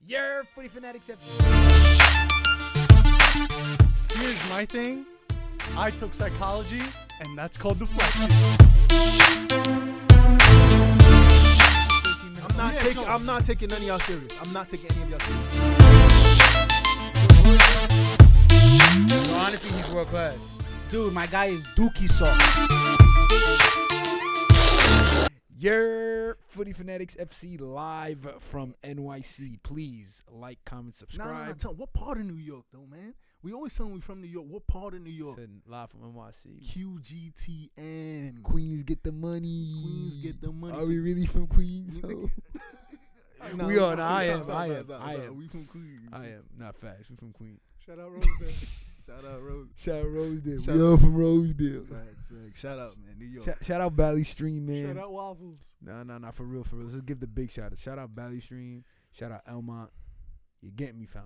Footy Fanatics FC. Here's my thing. I took psychology, and that's called deflection. I'm not taking none of y'all serious. I'm not taking any of y'all serious. No, honestly, he's world class. Dude, my guy is Dookie Sauce. Footy Fanatics FC live from NYC. Please like, comment, subscribe. Nah, what part of New York though, man? We always tell we from New York. What part of New York? Said live from NYC. QGTN. Queens get the money. Queens get the money. Are we really from Queens? No, We are. I am. We from Queens. I am. Not facts. We from Queens. Shout out Rosedale. Shout out Rose. Shout out Rosedale. Shout We out. all from Rosedale. Facts. Shout out, man. New York. Shout out Valley Stream, man. Shout out Waffles. No, for real. Let's just give the big shout out. Shout out Valley Stream. Shout out Elmont. You get me, fam.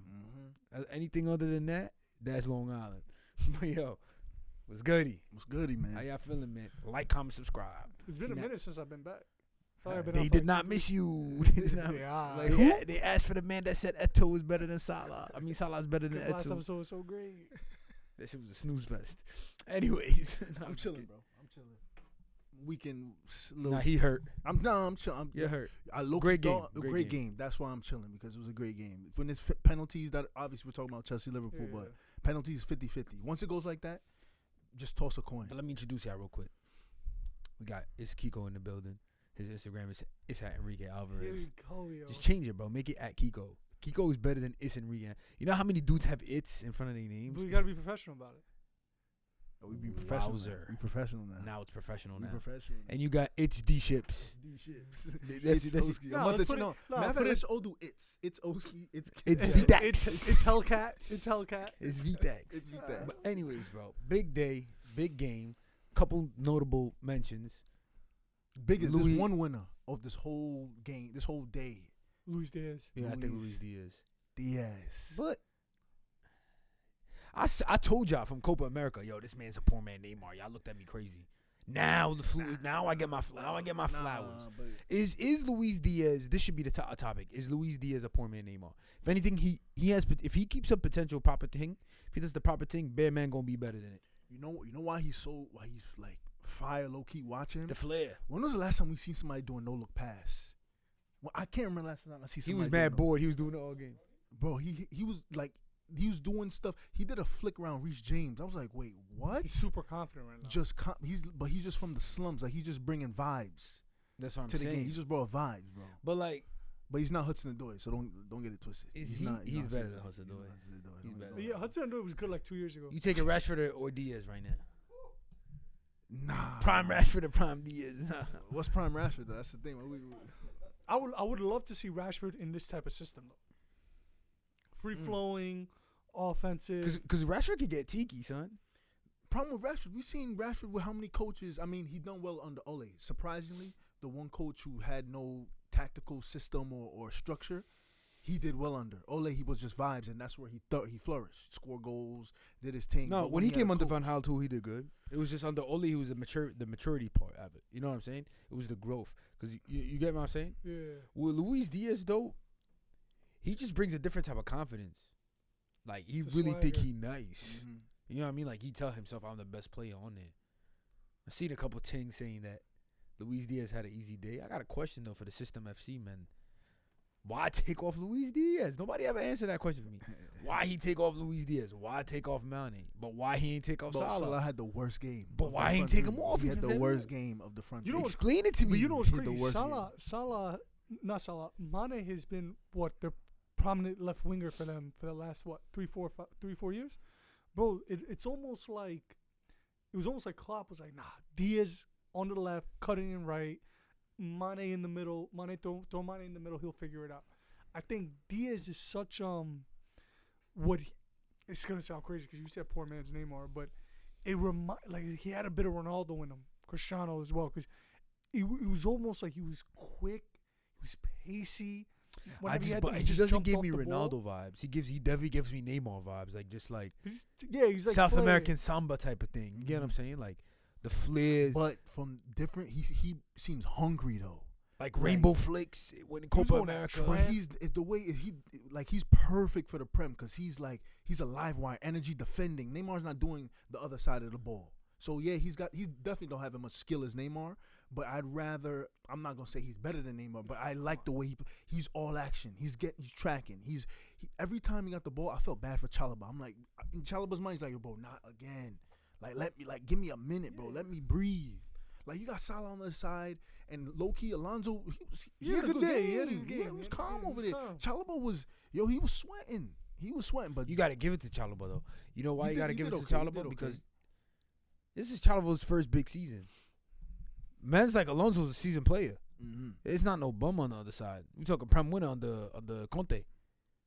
Mm-hmm. Anything other than that, that's Long Island. But yo, what's goody? What's goody, man? How y'all feeling, man? Like, comment, subscribe. It's been a minute since I've been back. They did not miss you. They did not. They asked for the man that said Eto'o was better than Salah. I mean, Salah's better than Last Eto'o. episode was so great. That shit was a snooze fest. Anyways, I'm chilling, bro. I'm chilling. Weekend. Nah, he hurt. I'm chilling. You're hurt. Great game. That's why I'm chilling, because it was a great game. When there's penalties, that obviously we're talking about Chelsea, Liverpool, but penalties 50-50. Once it goes like that, just toss a coin. Let me introduce y'all real quick. We got It's Kiko in the building. His Instagram is It's at Enrique Alvarez. Here we go, yo. Just change it, bro. Make it at Kiko. Kiko is better than It's Enrique. You know how many dudes have It's in front of their names? But you gotta be professional about it. We be professional. Wowzer. We professional now. Now it's professional We now. professional. And you got It's D Ships. It's Oski. Nah, let's put it- Let's all do It's Oski. It's VTAX. It's Hellcat. It's Hellcat. It's VTAX. It's VTAX. But anyways, bro, big day, big game. Couple notable mentions. Biggest. Louis- There's one winner of this whole game, this whole day. Luis Diaz. Yeah, I think Luis Luis Diaz. Diaz. But I told y'all from Copa America, yo, this man's a poor man Neymar. Y'all looked at me crazy. Now I get my flowers. But Is Luis Diaz? This should be the topic. Is Luis Diaz a poor man Neymar? If anything, he has. If he keeps up potential proper thing, if he does the proper thing, Bear Man gonna be better than it. you know why he's like fire low key watching. The flair. When was the last time we seen somebody doing no look pass? Well, I can't remember last time I see He somebody. was mad doing bored. He was doing it all game. Bro, he was like, he was doing stuff. He did a flick around Reece James. I was like, wait, what? He's super confident right now. He's just from the slums. Like, he's just bringing vibes That's what I'm to the saying. game. He just brought vibes, bro. But he's not Hudson-Odoi, so don't get it twisted. He's better than Hudson-Odoi. He's better. Yeah, Hudson-Odoi was good like 2 years ago. You taking Rashford or Diaz right now? Nah. Prime Rashford or Prime Diaz? What's Prime Rashford, though? That's the thing. I would love to see Rashford in this type of system though. Free flowing, offensive. Because Rashford could get tiki, son. Problem with Rashford, we've seen Rashford with how many coaches. I mean, he done well under Ole. Surprisingly, the one coach who had no tactical system or structure, he did well under Ole. He was just vibes, and that's where he flourished. Score goals, did his thing. No, But when he had came a under coach- Van Gaal too, he did good. It was just under Ole, he was the maturity part of it. You know what I'm saying? It was the growth. Because you get what I'm saying? Yeah. With Luis Diaz, though, he just brings a different type of confidence. Like, he It's a really think swagger. he nice. Mhm. You know what I mean? Like, he tell himself, I'm the best player on there. I seen a couple things saying that Luis Diaz had an easy day. I got a question, though, for the System FC, man. Why take off Luis Diaz? Nobody ever answered that question for me. Why he take off Luis Diaz? Why take off Mane? But why he ain't take off But Salah? Salah had the worst game. But of the why ain't front take three. him off He if had it's the worst that game of the front You three. know Explain it to me. But you know what's He had the crazy? worst Mane has been their prominent left winger for them for the last 3-4 years, bro. It was almost like Klopp was like, nah, Diaz on the left, cutting in right, Mane in the middle. Throw Mane in the middle, he'll figure it out. I think Diaz is such it's gonna sound crazy because you said poor man's Neymar, but he had a bit of Ronaldo in him, Cristiano as well, because it was almost like he was quick, he was pacey. He doesn't give me Ronaldo vibes. He definitely gives me Neymar vibes. Like, just like He's like South flair. American samba type of thing. You get what I'm saying? Like the flares. But from different, he seems hungry though. Like Rainbow Flicks when Copa America. But he's perfect for the Prem because he's a live wire, energy defending. Neymar's not doing the other side of the ball. So yeah, he definitely don't have as much skill as Neymar. But I'm not gonna say he's better than Neymar, but I like the way he's all action. He's tracking. Every time he got the ball, I felt bad for Chalobah. I'm like, in Chalobah's mind, he's like, bro, not again. Give me a minute, bro. Let me breathe. Like, you got Salah on the other side, and low-key, Alonso, he had a good game. He was calm over there. Chalobah he was sweating. But you got to give it to Chalobah, though. You know why you got to give it to okay, Chalobah? Because this is Chalobah's first big season. Man's like Alonso's a seasoned player. Mm-hmm. It's not no bum on the other side. We talking Prem winner on the Conte,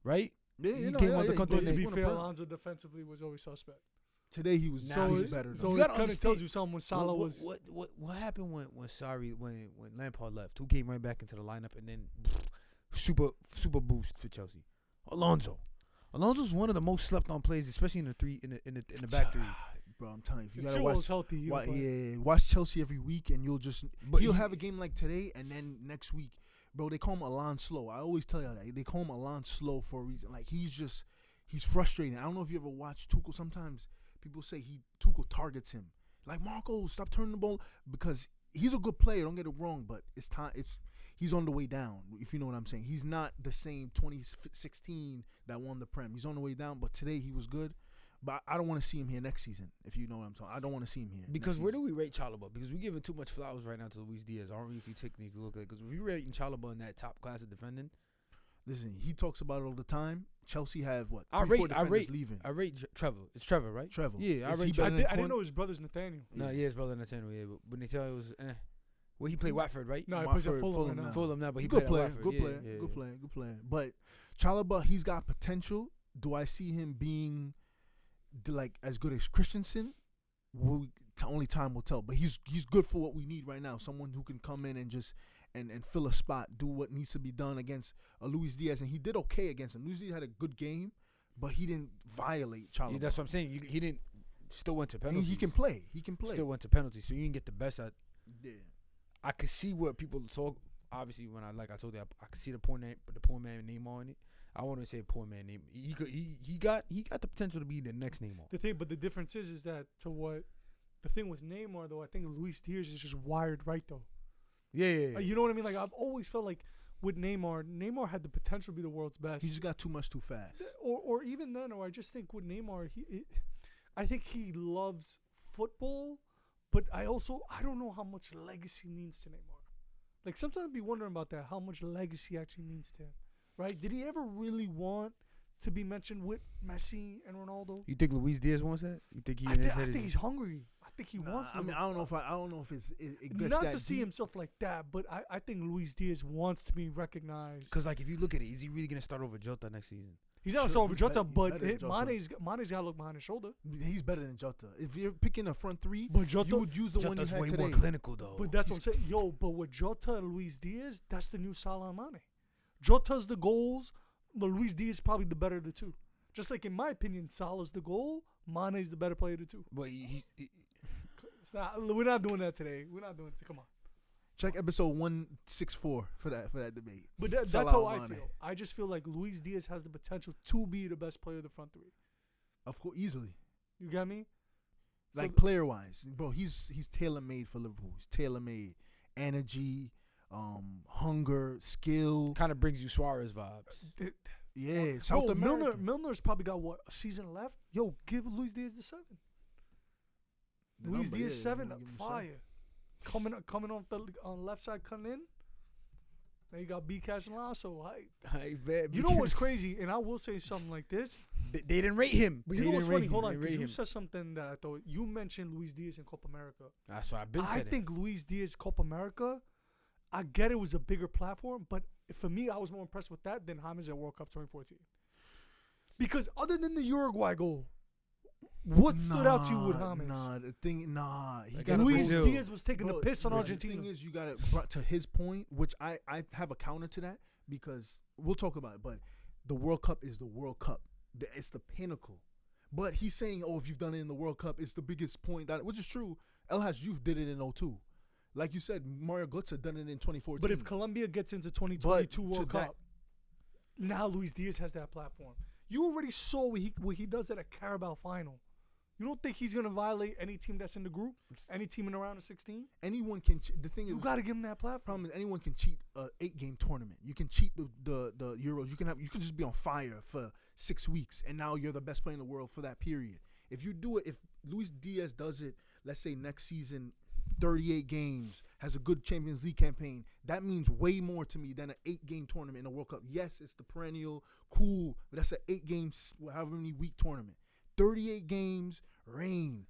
right? Yeah, he came on the Conte. But to be fair, Alonso defensively was always suspect. Today he was better. So it kind of tells you something when Salah was. What happened when Lampard left? Who came right back into the lineup and then super boost for Chelsea? Alonso's one of the most slept on players, especially in the back three. Bro, I'm telling you, if you if gotta watch healthy, watch Chelsea every week, and he'll have a game like today, and then next week, bro, they call him Alon Slow. I always tell you that they call him Alon Slow for a reason. Like he's frustrating. I don't know if you ever watched Tuchel. Sometimes people say Tuchel targets him. Like, Marco, stop turning the ball, because he's a good player. Don't get it wrong, but it's time. He's on the way down. If you know what I'm saying, he's not the same 2016 that won the Prem. He's on the way down, but today he was good. But I don't want to see him here next season, if you know what I'm talking. I don't want to see him here. Because where do we rate Chalobah? Because we're giving too much flowers right now to Luis Diaz. Aren't we, if you take a look at it? Because if you're rating Chalobah in that top class of defending. Listen, he talks about it all the time. Chelsea have what? I rate Trevor. It's Trevor, right? Trevor. Yeah, I didn't know his brother's Nathaniel. No, yeah, his brother Nathaniel. Yeah, but when they tell it was, well, he played Watford, right? No, he plays at Fulham now. Fulham now, but he good played player. at Watford. Good player. But Chalobah, he's got potential. Do I see him being like as good as Christensen? Only time will tell. But he's good for what we need right now. Someone who can come in and just and fill a spot, do what needs to be done against Luis Diaz, and he did okay against him. Luis Diaz had a good game, but he didn't violate Chalobah. Yeah, that's what I'm saying. He didn't. Still went to penalties. He can play. Still went to penalties, so you didn't get the best out. Yeah. I could see what people talk. Obviously, when I told you, I could see the poor man Neymar in it. I want to say poor man Neymar. He got the potential to be the next Neymar. The difference is that the thing with Neymar though, I think Luis Diaz is just wired right though. Yeah. You know what I mean? Like, I've always felt like with Neymar had the potential to be the world's best. He just got too much too fast. Or even then, I just think with Neymar, I think he loves football, but I don't know how much legacy means to Neymar. Like, sometimes I be wondering about that, how much legacy actually means to him, right? Did he ever really want to be mentioned with Messi and Ronaldo? You think Luis Diaz wants that? You think I think he's hungry. I think he wants. I mean, I don't know if it gets not that to see himself like that, but I think Luis Diaz wants to be recognized. Because, like, if you look at it, is he really gonna start over Jota next season? He's not starting over Jota, but Mane's got to look behind his shoulder. He's better than Jota. If you're picking a front three, but Jota, you would use the Jota's one you had way today. more clinical though. But that's what I'm saying. But with Jota and Luis Diaz, that's the new Salah and Mane. Jota's the goals, but Luis Diaz is probably the better of the two. Just like in my opinion, Salah's the goal, Mane's the better player of the two. But we're not doing that today. We're not doing it. Come on. Check episode 164 for that debate. But that's how I feel. I just feel like Luis Diaz has the potential to be the best player of the front three. Of course, easily. You got me? Like, player-wise, bro, he's tailor-made for Liverpool. He's tailor-made. Energy, hunger, skill. Kind of brings you Suarez vibes. Yeah, South America. Milner's probably got, a season left? Yo, give Luis Diaz the 7. Luis Diaz 7, fire. Coming off the on left side, coming in. Now you got B Cash and Lasso. You know what's crazy? And I will say something like this. They didn't rate him. But you know what's funny? Hold on, because you said something that I thought you mentioned Luis Diaz in Copa America. That's what I've been saying. I think Luis Diaz Copa America, I get it was a bigger platform, but for me, I was more impressed with that than James at World Cup 2014. Because other than the Uruguay goal, what stood out to you with James? Luis Diaz was taking the piss on Argentina. The thing is, you got it to his point, which I have a counter to that, because we'll talk about it, but the World Cup is the World Cup. It's the pinnacle. But he's saying, if you've done it in the World Cup, it's the biggest point, which is true. El Hadji Youth did it in 2002. Like you said, Mario Götze done it in 2014. But if Colombia gets into 2022 But World to that- Cup, now Luis Diaz has that platform. You already saw what he does at a Carabao final. You don't think he's gonna violate any team that's in the group, any team in the round of 16? anyone can. The thing You is, got to give him that platform. problem is anyone can cheat a 8-game tournament. You can cheat the Euros. You can just be on fire for 6 weeks, and now you're the best player in the world for that period. If you do it, if Luis Diaz does it, let's say next season, 38 games, has a good Champions League campaign, that means way more to me than an 8-game tournament in a World Cup. Yes, it's the perennial, cool, but that's an 8-game, however many week tournament. 38 games, rain,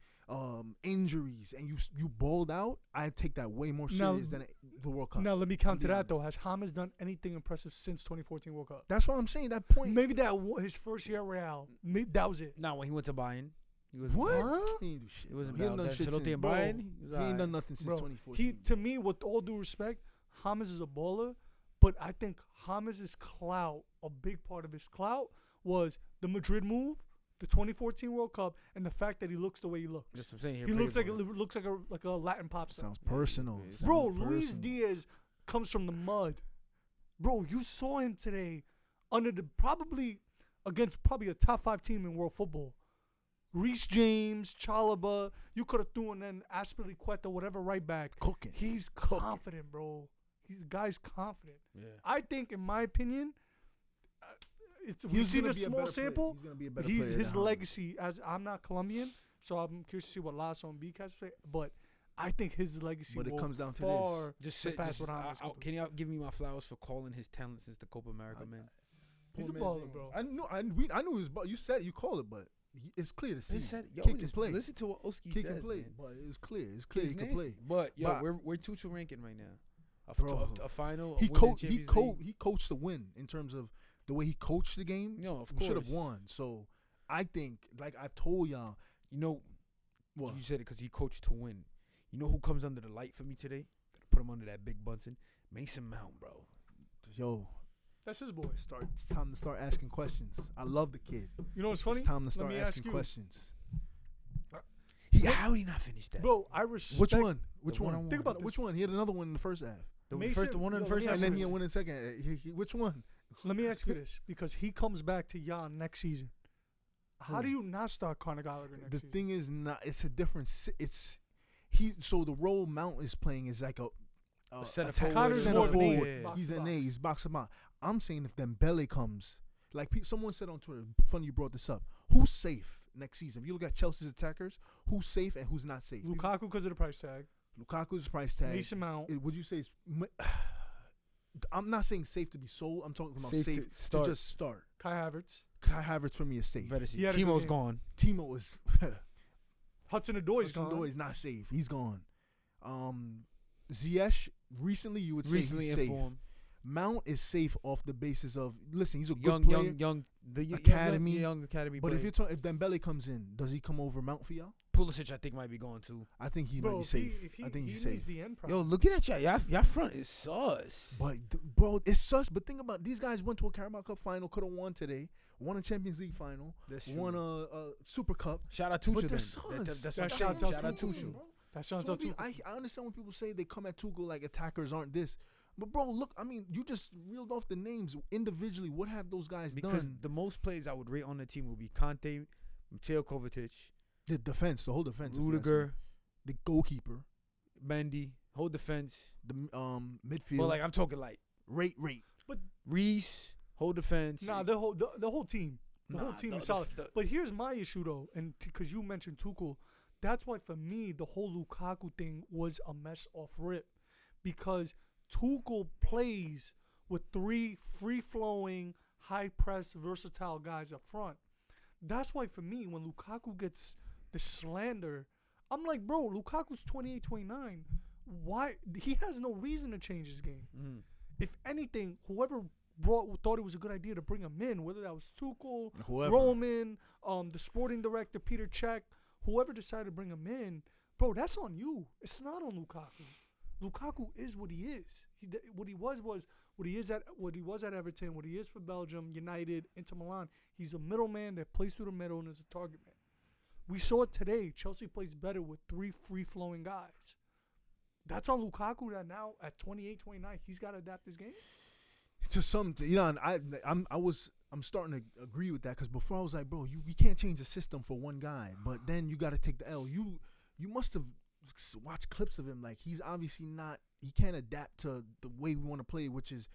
injuries, and you balled out, I take that way more serious than the World Cup. Now let me counter that though. Has James done anything impressive since 2014 World Cup? That's what I'm saying. That point. Maybe his first year at Real. Maybe that was it. Nah, when he went to Bayern, he was What? Huh? He ain't do shit. It wasn't He ain't bad. done shit Ancelotti since- and bro, Bayern, He was ain't alright. done nothing since Bro, 2014. to me, with all due respect, James is a baller, but I think James' clout, a big part of his clout, was the Madrid move, the 2014 World Cup, and the fact that he looks the way he looks. That's what I'm saying. He looks like a Latin pop star. Sounds personal. Yeah, Sounds Bro, Luis personal. Diaz comes from the mud. Bro, you saw him today under probably against a top 5 team in world football. Reece James, Chalaba, you could have thrown in Aspilicueta, whatever, right back. Cooking. He's confident, bro. The guy's confident. Yeah. I think, in my opinion, we've He's seen gonna a be a small better player. sample. He's gonna be a better player His than legacy, as I'm not Colombian, so I'm curious to see what Lasso and B has to say, but I think his legacy But it will comes down to far Just say, surpass what James can you give me my flowers for calling his talent since the Copa America, man? He's a Poor man, baller, bro. I knew he was. You said it, you call it, but it's clear to see. He said, yo, Kick and just play. listen to what Oski Kick says, and play, man. but it's clear. It's clear He's he can nasty. play. But yo, But- we're 2-2 ranking right now. Bro, A final. He a win in coached. Champions League. He coached the win in terms of the way he coached the game. No, of we should have course. won. So I think, like I've told y'all, You know, what? you said it because he coached to win. You know who comes under the light for me today? Gotta put him under that big Bunsen. Mason Mount, bro. Yo, That's his boy. it's time to start asking questions. I love the kid. You know what's funny? It's time to Let start me ask asking you. questions. How did he not finish that? Bro, I respect. Which one? Which The one? one-on-one. Think about Which this. one? He had another one in the first half, The Mason- one in the yo, first let me half. ask and you then he this. won in the second. Which one? Let me ask you this, because he comes back to Jan next season. How do you not start Conor Gallagher next The season? thing is, not. It's a different. It's he. So the role Mount is playing is like a center attack- forward. Connor's center more of an forward. eight. Box He's to an box. A. He's box to box. I'm saying if Dembele comes, like someone said on Twitter. Funny you brought this up. Who's safe next season? If you look at Chelsea's attackers, who's safe and who's not safe? Lukaku because of the price tag. Lukaku's price tag. Mason Mount. Would you say? I'm not saying safe to be sold. I'm talking about Safe safe, to to, start. just start. Kai Havertz. Kai Havertz for me is safe. Better see. He had a good Timo's game. gone. Timo is Hudson-Odoi is gone. Hudson-Odoi is not safe. He's gone. Ziyech, recently you would say Recently he's safe. informed. Mount is safe off the basis of listen, he's a good Young, player. the Academy. young academy. But player. if Dembele comes in, does he come over Mount for y'all? Pulisic, I think might be going too. I think he Bro, might be if safe. he I think he he's needs safe. the end Yo, product. looking at y'all front is sus. But bro, it's sus. But think about it, these guys went to a Carabao Cup final, could have won today, won a Champions League final, That's true. won a Super Cup. Shout out Tuchel. But they're then. sus. That's That what I'm shouts saying. out Shout out Tuchel, Tuchel. bro. That sounds So out too. I understand when people say they come at Tuchel like attackers aren't this. But bro, look, I mean, you just reeled off the names individually. What have those guys Because done? the most players I would rate on the team would be Conte, Mateo Kovacic, The defense, the whole defense. if you ask me. Rudiger, The goalkeeper, Mendy, whole defense. the midfield. But like I'm talking like rate. Reese, whole defense. Nah, the whole team. The whole Nah, team the- is solid. the- But here's my issue though, and because you mentioned Tuchel, that's why for me the whole Lukaku thing was a mess off rip, because Tuchel plays with 3 free-flowing, high-press, versatile guys up front. That's why for me, when Lukaku gets the slander, I'm like, bro, Lukaku's 28, 29. Why? He has no reason to change his game. Mhm. If anything, whoever thought it was a good idea to bring him in, whether that was Tuchel, Whoever. Roman, the sporting director, Peter Cech, whoever decided to bring him in, bro, that's on you. It's not on Lukaku. Lukaku is what he is. What he was what he is at Everton, what he is for Belgium, United, Inter Milan. He's a middleman that plays through the middle and is a target man. We saw it today. Chelsea plays better with 3 free-flowing guys. That's on Lukaku that now at 28, 29, he's got to adapt his game. To some, and I'm starting to agree with that because before I was like, bro, we can't change the system for one guy, but then you got to take the L. You must have watched clips of him. Like, he's obviously not. He can't adapt to the way we want to play, which is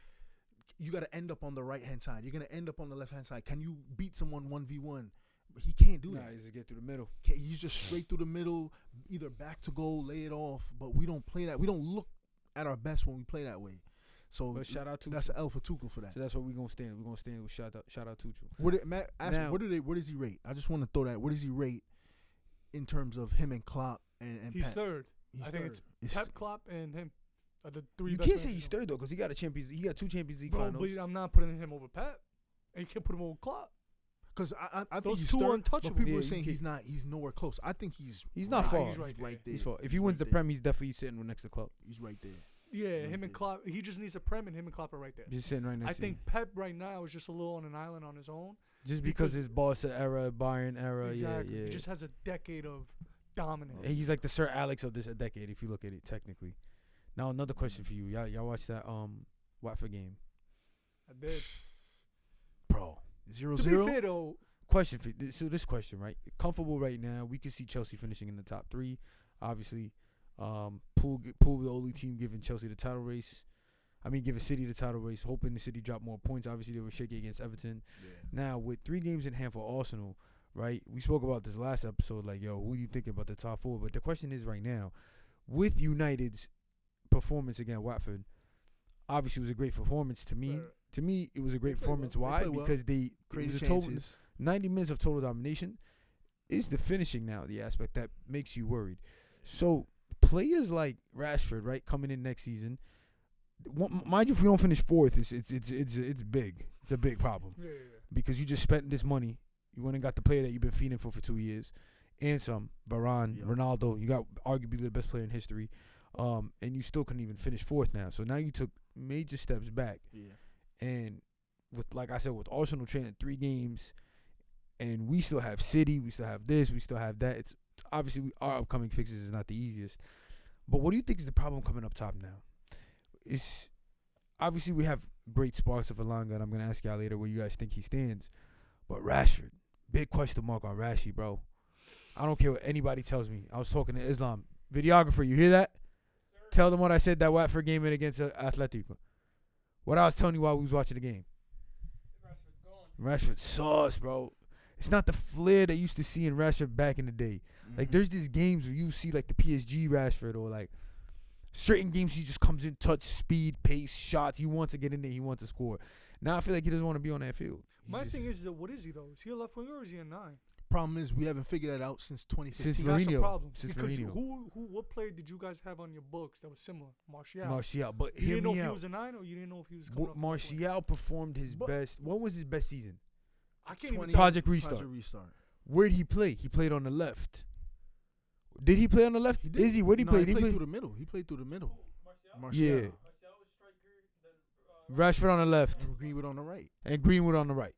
you got to end up on the right hand side. You're gonna end up on the left hand side. Can you beat someone 1v1? But he can't do that. He's to get through the middle. He's just straight through the middle, either back to goal, lay it off. But we don't play that. We don't look at our best when we play that way. So but shout out to that's an L for Tuchel for that. So that's what we're gonna stand. We're gonna stand with shout out Tuchel. Matt, ask me, what does he rate? I just want to throw that. What does he rate in terms of him and Klopp and He's Pep? third. He's I think third. it's Pep, Klopp, and him are the three. You best can't say managers he's in the world. third though, because he got He got 2 Champions League Bro, finals. but I'm not putting him over Pep. And you can't put him over Klopp. Because I think Those he's two third, untouchable. but people Yeah, are saying you he's not. He's nowhere close. I think he's not right, far. He's right right there. He's far. If he wins the right Prem, he's definitely sitting next to Klopp. He's right there. Yeah, Right him there. and Klopp. He just needs a Prem, and him and Klopp are right there. He's sitting right next I to think him. Pep right now is just a little on an island on his own. Just because his Barca era, Bayern era, Exactly. yeah. He just has a decade of dominance. And he's like the Sir Alex of this decade, if you look at it technically. Now another question for you. Y'all watched that Watford game, I did. bro? 0-0. To be fair though, Question for this question, right? Comfortable right now. We can see Chelsea finishing in the top 3. Obviously, Pool the only team giving Chelsea the title race. I mean, giving City the title race, hoping the City drop more points. Obviously, they were shaky against Everton. Yeah. Now, with 3 games in hand for Arsenal, right? We spoke about this last episode, like, yo, who do you think about the top 4? But the question is right now, with United's performance against Watford, obviously it was a great performance to me. To me, it was a great They played performance. well. Why? They played well. Because it Created was a total, chances. 90 minutes of total domination. Is the finishing now the aspect that makes you worried? So players like Rashford, right, coming in next season, mind you, if we don't finish 4th, it's big. It's a big problem yeah. because you just spent this money. You went and got the player that you've been feeding for 2 years, and some Varane, Yeah. Ronaldo. You got arguably the best player in history, and you still couldn't even finish 4th now. So now you took major steps back. Yeah. And with, like I said, with Arsenal training 3 games, and we still have City, we still have this, we still have that. It's obviously our upcoming fixes is not the easiest. But what do you think is the problem coming up top now? It's obviously we have great sparks of Elanga, and I'm gonna ask y'all later where you guys think he stands. But Rashford, big question mark on Rashi, bro. I don't care what anybody tells me. I was talking to Islam. Videographer, you hear that? Tell them what I said that Watford game in against Atletico. What I was telling you while we was watching the game. Rashford sauce, bro. It's not the flair that you used to see in Rashford back in the day. Like, there's these games where you see, like, the PSG Rashford or, like, certain games he just comes in, touch, speed, pace, shots. He wants to get in there. He wants to score. Now I feel like he doesn't want to be on that field. My thing is, what is he though? Is he a left winger or is he a 9? Problem is we haven't figured that out since 2015. Since That's a Mourinho. problem. Since Because Mourinho. what player did you guys have on your books that was similar? Martial. Martial. But You hear didn't know me if he out. was a 9 or you didn't know if he was coming off the left wing? Martial performed his But- best. What was his best season? I can't even 20 tell. Project Restart. Project Restart. Where did he play? He played on the left. Did he play on the left? He did. Is he? Where did he No, play? He Did played he through play? the middle. He played through the middle. Martial. Yeah. Rashford on the left And Greenwood on the right. and Greenwood on the right.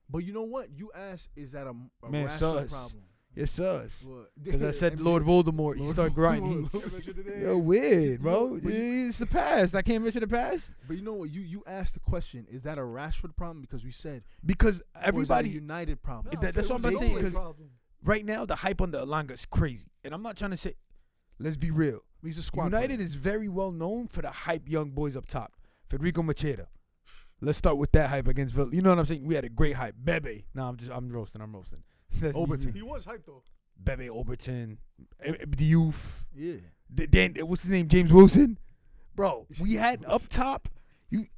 But you know what? You asked, is that a Man, Rashford sus. problem? Yes, sus. What? Because I said MJ Lord Voldemort. You Lord start grinding. Voldemort. Yo, weird, bro. But you- It's the past. I can't mention the past. But you know what? You asked the question, is that a Rashford problem? Because we said, Because or is that a everybody, United problem. That- that's what I'm about to say, 'cause- problem. right now, the hype on the Elanga is crazy. And I'm not trying to say, let's be real. He's a squad United player. is very well known for the hype young boys up top. Federico Macheda. Let's start with that hype against Villa. You know what I'm saying? We had a great hype. Bebe. No, I'm roasting. That's me. Overton. He was hyped though. Bebe Overton. The youth. Yeah. Dan, what's his name? James Wilson. Bro, we had up top.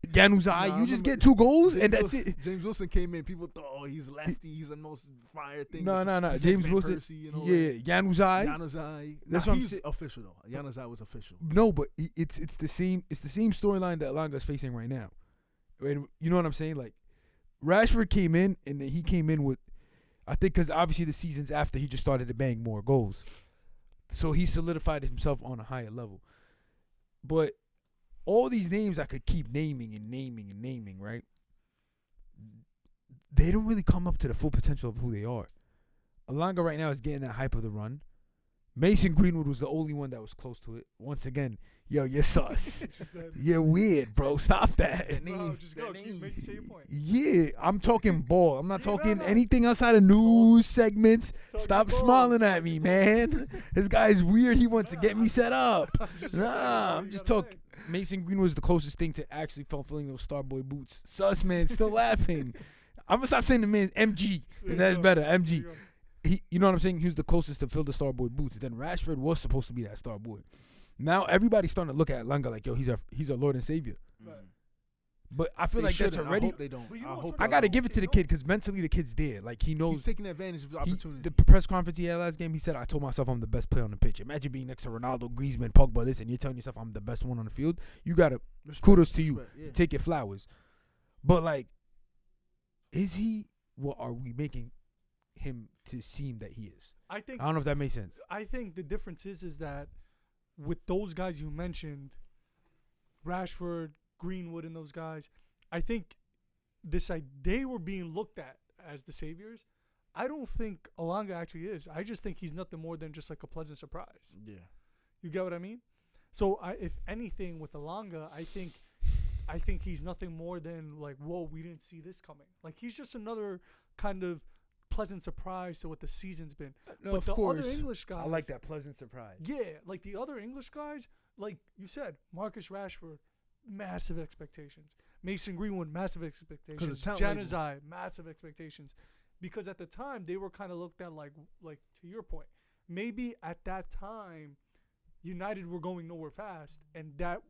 Januzaj, Nah, you I just remember get 2 goals James and that's Wilson, it. James Wilson came in. People thought, oh, he's lefty. He's the most fire thing. No. He's James Van Wilson. Persie and all Yeah, that. Januzaj. Januzaj. That's Nah, what I'm he's saying. official though. Januzaj was official. No, but it's the same. It's the same storyline that Elanga's facing right now. And you know what I'm saying? Like, Rashford came in, and then he came in with, I think, because obviously the seasons after he just started to bang more goals, so he solidified himself on a higher level. But all these names I could keep naming, right? They don't really come up to the full potential of who they are. Elanga right now is getting that hype of the run. Mason Greenwood was the only one that was close to it. Once again, yo, you're sus. Just that. You're weird, bro. Stop that. Bro, just go. Say your point. Yeah, I'm talking ball. I'm not Yeah, talking no. anything outside of news segments. Talking Stop ball. smiling at me, man. This guy's weird. He wants to get me set up. I'm just Nah, saying, I'm you just gotta talking. Mason Greenwood was the closest thing to actually fulfilling those Starboy boots. Sus, man. Still laughing. I'm gonna stop saying the man MG. There you That's go. better. There MG. you go. You know what I'm saying? He was the closest to fill the Starboy boots. Then Rashford was supposed to be that Starboy. Now everybody's starting to look at Elanga like, yo, he's our Lord and Savior. Right. But I feel They like that's shouldn't. already. I hope they don't. But you know I what's hope funny? I gotta they give it to the You know? kid because mentally the kid's there. Like he don't. knows. He's taking advantage of the opportunity. The press conference he had last game, he said, "I told myself I'm the best player on the pitch." Imagine being next to Ronaldo, Griezmann, Pogba, this, and you're telling yourself I'm the best one on the field. You gotta Respect, kudos to you. respect, yeah. take your flowers. But like, is he? What are we making him to seem that he is? I think I don't know if that makes sense. I think the difference is that with those guys you mentioned, Rashford, Greenwood, and those guys, I think they were being looked at as the saviors. I don't think Elanga actually is. I just think he's nothing more than just like a pleasant surprise. Yeah. You get what I mean? So if anything with Elanga, I think he's nothing more than like, whoa, we didn't see this coming. Like he's just another kind of pleasant surprise to what the season's been. No, But of the course. other English guys, I like that pleasant surprise. yeah, like the other English guys, like you said, Marcus Rashford, massive expectations. Mason Greenwood, massive expectations. talent Januzaj, label. massive expectations. Because at the time they were kind of looked at like to your point, maybe at that time, United were going nowhere fast, and that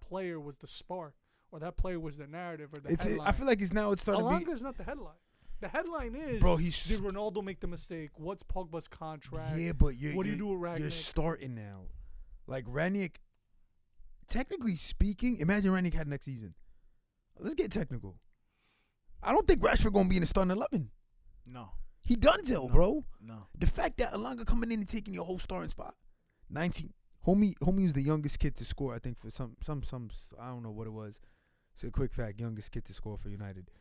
player was the spark, or that player was the narrative, or the headline. I feel like it's starting to be. Elanga is not the headline. The headline is, Bro, did Ronaldo make the mistake? What's Pogba's contract? Yeah, but What do you do with You're Rangnick? starting now. Like Rangnick, technically speaking, imagine Rangnick had next season. Let's get technical. I don't think Rashford gonna be in the starting 11. No. He done so, No. bro. No. The fact that Elanga coming in and taking your whole starting spot, 19. Homie was the youngest kid to score. I think for some. I don't know what it was. It's a quick fact. Youngest kid to score for United.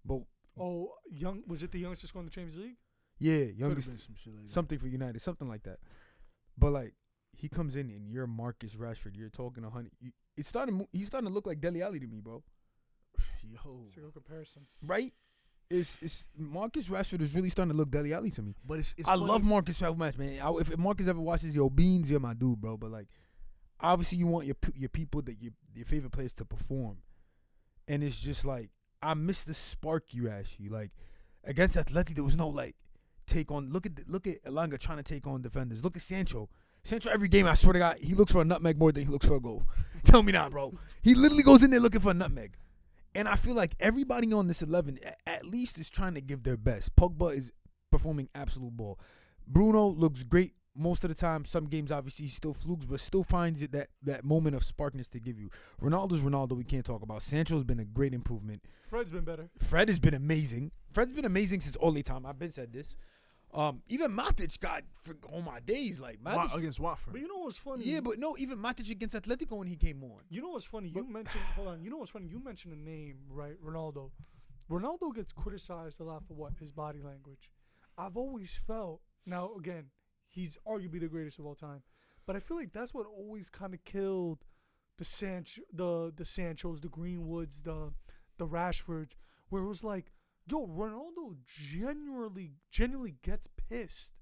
But Oh, was it the youngest to score in the Champions League? yeah, Could've youngest. been some shit like that. Something for United, something like that. But like he comes in and you're Marcus Rashford. You're talking 100. He's starting to look like Dele Alli to me, bro. Yo. It's a good comparison. Right? It's Marcus Rashford is really starting to look Dele Alli to me. But it's I funny. love Marcus so much, man. If Marcus ever watches Yo Beans, you're my dude, bro. But like, obviously you want your people that your favorite players to perform, and it's just like I miss the spark you actually like against Atleti. There was no like take on. Look at Elanga trying to take on defenders. Look at Sancho. Sancho every game, I swear to God, he looks for a nutmeg more than he looks for a goal. Tell me now, bro. He literally goes in there looking for a nutmeg. And I feel like everybody on this 11 at least is trying to give their best. Pogba is performing absolute ball. Bruno looks great most of the time. Some games, obviously, he still flukes, but still finds it that moment of sparkness to give you. Ronaldo's Ronaldo, we can't talk about. Sancho's been a great improvement. Fred's been better. Fred has been amazing. Fred's been amazing since Ole time. I've been said this. Even Matic got for all my days like Matic. Against Watford. But you know what's funny? Yeah, but no, even Matic against Atletico when he came on. You know what's funny? You mentioned hold on. You know what's funny? You mentioned a name, right? Ronaldo. Ronaldo gets criticized a lot for what? His body language. I've always felt now again, he's arguably the greatest of all time. But I feel like that's what always kind of killed the Sanchos, the Greenwoods, the Rashfords, where it was like, yo, Ronaldo genuinely gets pissed.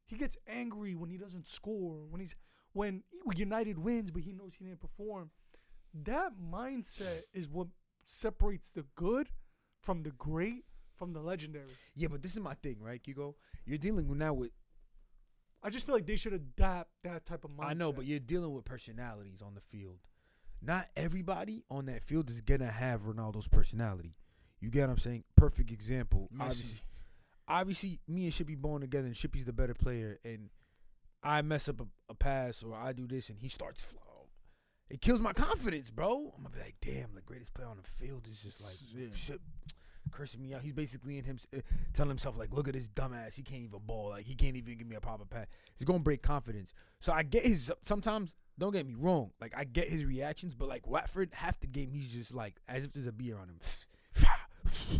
He gets angry when he doesn't score, when United wins, but he knows he didn't perform. That mindset is what separates the good from the great from the legendary. Yeah, but this is my thing, right, Kigo? You're dealing now with. I just feel like they should adapt that type of mindset. I know, but you're dealing with personalities on the field. Not everybody on that field is gonna have Ronaldo's personality. You get what I'm saying? Perfect example. Obviously, me and Shippy born together, and Shippy's the better player, and I mess up a pass or I do this, and he starts flow. It kills my confidence, bro. I'm gonna be like, damn, the greatest player on the field is just like shit, cursing me out. He's basically in him telling himself like, look at this dumbass. He can't even ball. Like he can't even give me a proper pass. He's gonna break confidence. So I get his sometimes. Don't get me wrong. Like I get his reactions, but like Watford, half the game he's just like as if there's a beer on him.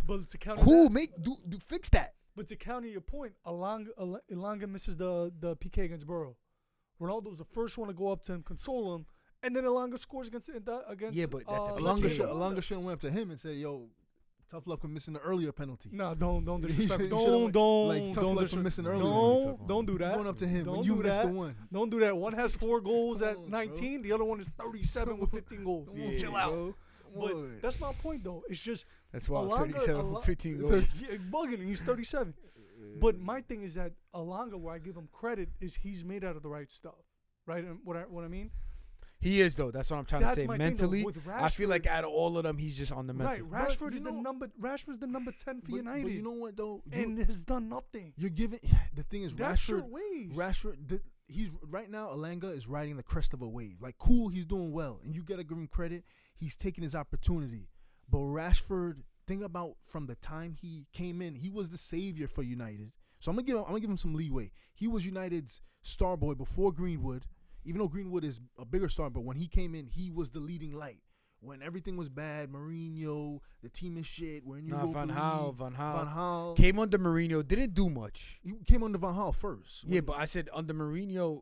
But to counter Cool, that, do fix that. But to counter your point, Elanga misses the PK against Burrow. Ronaldo's the first one to go up to him, console him, and then Elanga scores against. Yeah, but that's Elanga should have went up to him and said, "Yo, tough luck for missing the earlier penalty." No, don't disrespect. Tough luck for missing earlier. No, don't do that. Going up to him Don't when you do missed that. the one. Don't do that. One has 4 goals Come at on, 19. The other one is 37 with 15 goals. Yeah, Chill out. bro. But that's my point, though. It's just That's why Elanga- 37 with 15 goals. yeah, bugging. He's 37. But my thing is that Elanga, where I give him credit, is he's made out of the right stuff, right? And what I mean. He is though. That's what I'm trying That's to say. my thing, though. Mentally, With I feel Rashford- like out of all of them, he's just on the mental. Right, Rashford But, is Rashford's the number 10 for United, But you know what though? and has done nothing. You're giving. The thing is, That's your Rashford. ways. He's right now. Elanga is riding the crest of a wave. Like, cool, he's doing well, and you gotta give him credit. He's taking his opportunity. But Rashford, think about from the time he came in, he was the savior for United. So I'm gonna give him some leeway. He was United's star boy before Greenwood, even though Greenwood is a bigger star. But when he came in, he was the leading light. When everything was bad, Mourinho, the team is shit. We're in Europa Van League. Gaal Van Gaal came under Mourinho, didn't do much. He came under Van Gaal first. Yeah, but I said under Mourinho,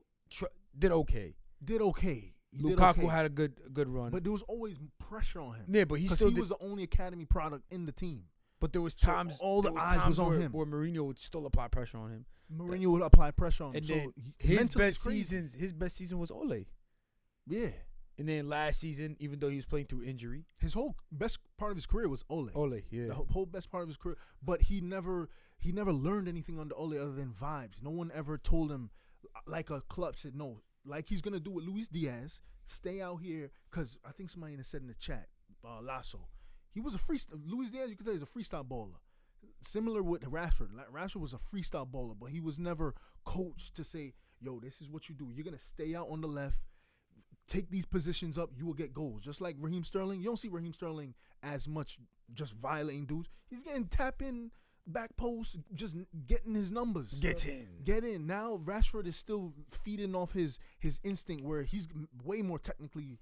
did okay. Did okay. He did Lukaku okay. had a good run. But there was always pressure on him. Yeah, but he Because still he did. was the only academy product in the team. But there was So times all the there eyes was times on where, him. where Mourinho would still apply pressure on him. Mourinho would apply pressure on him. And So then he- his mentally best it's crazy. his best season was Ole. Yeah. And then last season, even though he was playing through injury, His whole best part of his career was Ole. yeah. The whole best part of his career. But he never learned anything under Ole other than vibes. No one ever told him, like a club said, no, like he's going to do with Luis Diaz, stay out here. Because I think somebody said in the chat, Lasso, he was a Luis Diaz, you could tell he's a freestyle baller. Similar with Rashford. Like, Rashford was a freestyle baller, but he was never coached to say, yo, this is what you do. You're going to stay out on the left, take these positions up, you will get goals. Just like Raheem Sterling. You don't see Raheem Sterling as much just violating dudes. He's getting tap in, back post, just getting his numbers. Get in. Get in. Now Rashford is still feeding off his instinct where he's way more technically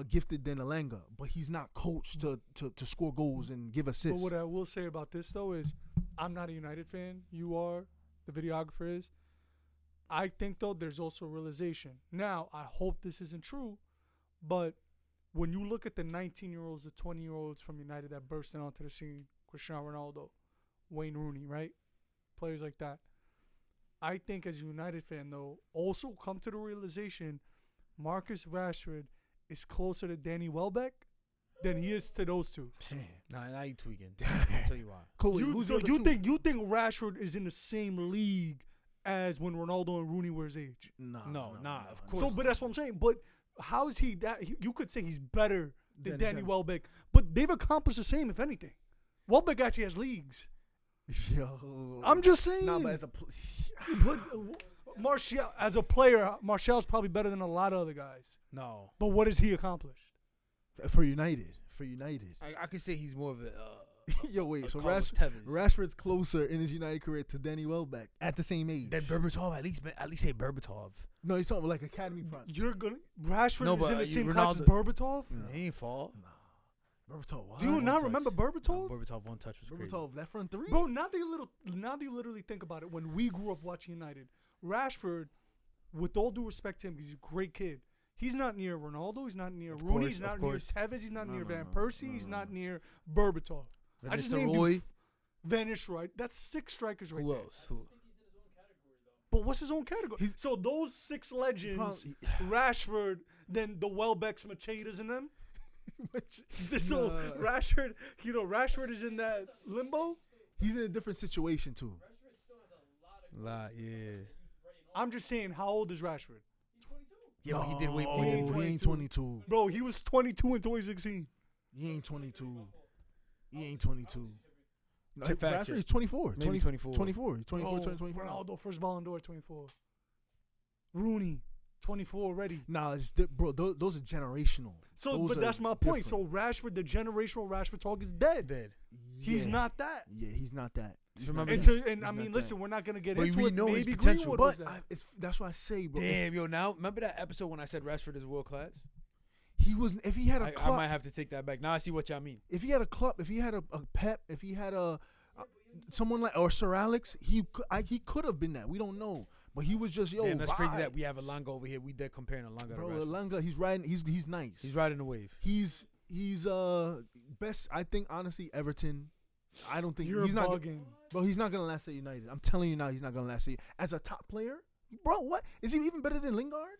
gifted than Elanga, but he's not coached to score goals and give assists. But what I will say about this, though, is I'm not a United fan. You are. The videographer is. I think, though, there's also realization. Now, I hope this isn't true, but when you look at the 19-year-olds, the 20-year-olds from United that bursted onto the scene, Cristiano Ronaldo, Wayne Rooney, right? Players like that. I think as a United fan, though, also come to the realization Marcus Rashford is closer to Danny Welbeck than he is to those two. Now you tweaking. I'll tell you why. Cool. You think Rashford is in the same league as when Ronaldo and Rooney were his age? Nah, of course. So, but that's what I'm saying. But how is he that? You could say he's better than Danny Danny. Welbeck, but they've accomplished the same, if anything. Welbeck actually has leagues. Yo. I'm just saying. Nah, but as a But Martial, as a player, Martial's probably better than a lot of other guys. No. But what has he accomplished? for United. I could say he's more of a Yo, wait. So Carlos Tevez. Rashford's closer in his United career to Danny Welbeck at the same age. Then Berbatov, at least say Berbatov. No, he's talking about like academy product. You're gonna Rashford No, is but in the same Ronaldo- class as Berbatov. He ain't fall. Berbatov, what? Do you One not touch. remember Berbatov? Berbatov one touch was crazy. Berbatov, that front three? Bro, now that you literally think about it, when we grew up watching United, Rashford, with all due respect to him, he's a great kid. He's not near Ronaldo. He's not near Rooney. He's not near Tevez. He's not near Van Persie. He's not near Berbatov. I just named you Van Nistelrooy. That's 6 strikers right Who there. else? Who? But what's his own category? So those 6 legends, Rashford, then the Welbecks, Machedas, and them. So Rashford, Rashford is in that limbo. He's in a different situation too. Yeah. I'm just saying, how old is Rashford? Yeah, but he did way Oh, more. he ain't 22. Bro, he was 22 in 2016. He ain't 22. He ain't 22. No, Check fact Rashford check. is 24. Maybe 24. 24. 24, 24. Ronaldo, first Ballon d'Or, 24. Rooney, 24 already. Nah, bro, those are generational. So, Those but are that's my point. different. So Rashford, the generational Rashford talk is dead. He's Yeah. not that. Yeah, he's not that. He's remember not this- that. And I He's mean, not listen, that. we're not gonna get But into we it. know his Maybe potential. Greenwood was But that. that's why I say, bro. Damn, yo, now remember that episode when I said Rashford is world class? He was. If he had a I club, might have to take that back. Now I see what y'all mean. if he had a club, if he had a Pep, if he had a someone like or Sir Alex, he could have been that. We don't know, but he was just Damn, that's crazy that vibes. we have Elanga over here. We dead comparing Elanga to Bro, Rashford. Elanga, he's riding. He's nice. He's riding the wave. He's best. I think honestly, Everton. I don't think You're he's not. bugging. Bro, he's not gonna last at United. I'm telling you now, he's not gonna last at as a top player. Bro, what is he even better than Lingard?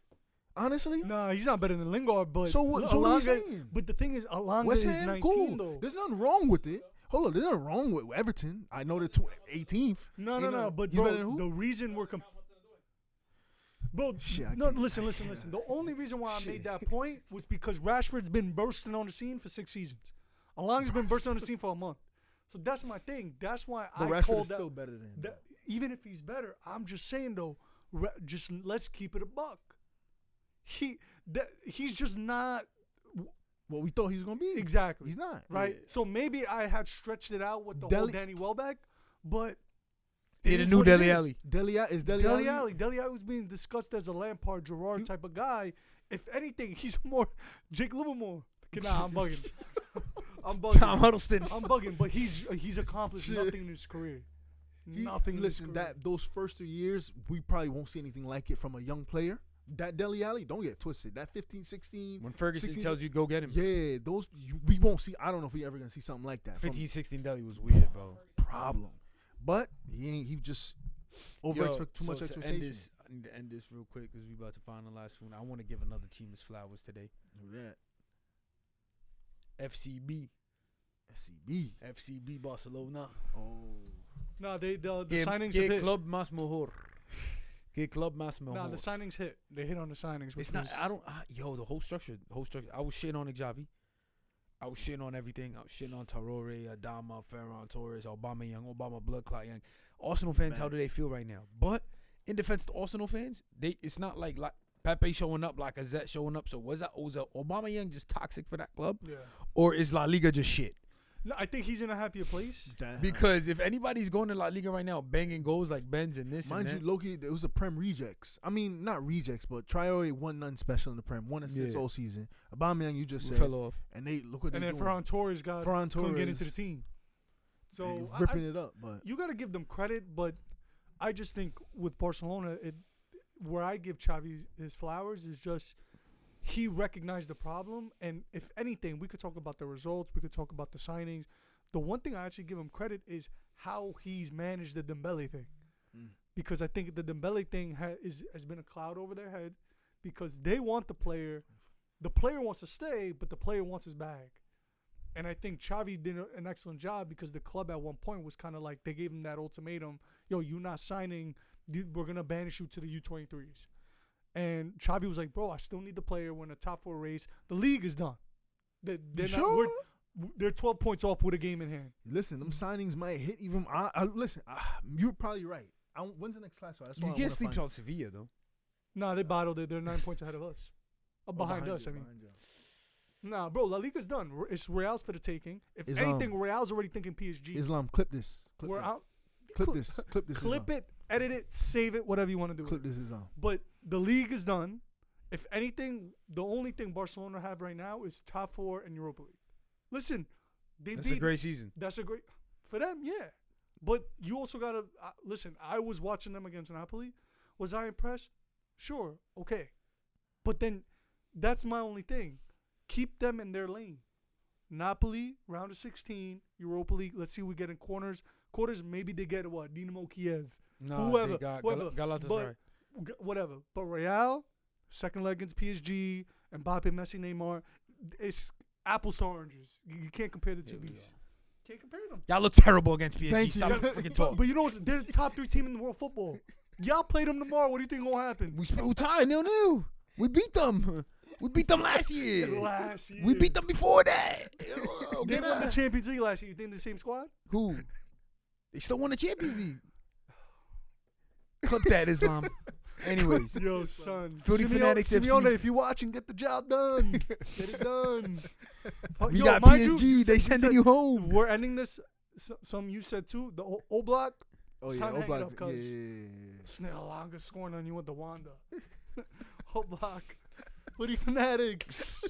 Honestly, Nah, he's not better than Lingard, but So what are you Elanga- saying? But the thing is, Elanga West is Ham, 19 cool. though. There's nothing wrong with it. Hold on, there's nothing wrong with Everton. I know they're 18th. No. But He's better than bro, who? the reason we're bro, Shit, I no, can't- listen. The only reason why I made that point was because Rashford's been bursting on the scene for 6 seasons. Elanga's been bursting on the scene for a month. So that's my thing. That's why But I Rashford called is that. still better than him. that even if he's better, I'm just saying though. Just let's keep it a buck. He's just not What we thought he was gonna be. exactly. He's not. Right. Yeah. So maybe I had stretched it out with the whole Danny Welbeck, but He it the is new what it Dele is. Alli. Dele Alli. Dele Alli was being discussed as a Lampard, Gerrard type of guy. If anything, he's more Jake Livermore. Nah, I'm bugging. I'm bugging. Tom Huddleston. I'm bugging, but he's accomplished nothing in his career. Nothing. Listen, in his career. those first 3 years, we probably won't see anything like it from a young player. That Dele Alli, don't get twisted. That 15, 16. When Ferguson 16, tells you go get him. Yeah, those we won't see. I don't know if we ever gonna see something like that. 15, 16 Dele was weird, bro. Problem, but he just too much to expectation. I need to end this real quick because we about to finalize soon. I want to give another team its flowers today. Who that? FCB. FCB Barcelona. Oh, No, the Que signings have hit. club más mejor. Que club más mejor. No, the signings hit. They hit on the signings. It's not. The whole structure. I was shitting on Xavi. I was shitting on everything. I was shitting on Traore, Adama, Ferran Torres, Obama blood clot Young. Arsenal fans, how do they feel right now? But in defense to Arsenal fans, it's not like Pepe showing up, like Azet showing up. So was Obama Young just toxic for that club, Yeah. or is La Liga just shit? No, I think he's in a happier place. Because if anybody's going to La Liga right now, banging goals like Benz and this, mind and you, Loki, it was a Prem rejects. I mean, not rejects, but Traore won nothing special in the Prem. 1 assist all season. Aubameyang, you just said, fell off. and they look what they And then doing. Ferran Torres couldn't get Torres. into the team. So And ripping it up, but you got to give them credit, but I just think with Barcelona, where I give Xavi his flowers is just he recognized the problem, and if anything, we could talk about the results, we could talk about the signings. The one thing I actually give him credit is how he's managed the Dembele thing, because I think the Dembele thing has been a cloud over their head because they want the player wants to stay, but the player wants his bag. And I think Xavi did an excellent job because the club at one point was kind of like they gave him that ultimatum, yo, you're not signing, we're going to banish you to the U23s. And Xavi was like, bro, I still need the player. We're in a top 4 race. The league is done. They're 12 points off with a game in hand. listen, them signings might hit even. Listen, you're probably right. When's the next class? That's why You I can't wanna sleep find on Sevilla though. Nah, they battled it. They're 9 points ahead of us. Behind us, you, I mean. behind you. Nah, bro, La Liga's done. It's Real's for the taking. If It's, anything, Real's already thinking PSG. Islam, clip this. We're out. Clip this. Clip this. Clip it, edit it, save it, whatever you want to do. Clip this Islam. But the league is done. If anything, the only thing Barcelona have right now is top 4 in Europa League. Listen, That's a great season. That's a great for them, yeah. But you also gotta listen. I was watching them against Napoli. Was I impressed? Sure, okay. But then that's my only thing. Keep them in their lane. Napoli, round of 16, Europa League. Let's see who we get in quarters. Maybe they get what? Dinamo Kiev. No, whoever. they got whoever. Galatasaray. Whatever. But Real, second leg against PSG, Mbappe, Messi, Neymar. It's apples to oranges. You can't compare the two beasts. Can't compare them. Y'all look terrible against PSG. Thank you. Stop freaking talking. But you know what? They're the top 3 team in the world football. Y'all play them tomorrow. What do you think gonna happen? We tied 0-0. We beat them. We beat them last year. Last year. We beat them before that. They won the Champions League last year. You think they're the same squad? Who? They still won the Champions League. Clip that, Islam. Anyways. Yo, son. Footy Fanatics FC. Simeone, if you're watching, get the job done. Get it done. We Yo, got mind PSG. They sending you home. We're ending this. Some you said too. The Oblak. Oh yeah, Sign hang it Oblak. up, cuz. Yeah. Snellanga scoring on you with the Wanda. Oblak. Footy Fanatics.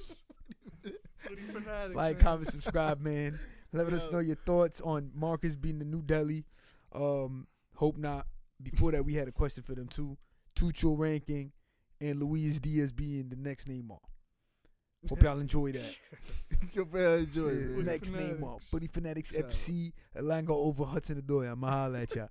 Footy Fanatics. Like, man. comment, subscribe, man. Let us know your thoughts on Marcus being the new Delhi. Hope not. Before that, we had a question for them too. Tuchel ranking and Luis Diaz being the next Neymar. Hope y'all enjoy that. Hope y'all enjoy it. Footy Next Fanatics. Neymar. Footy Fanatics Shout out. FC. Elango over Hudson Adoy. I'ma holla at y'all.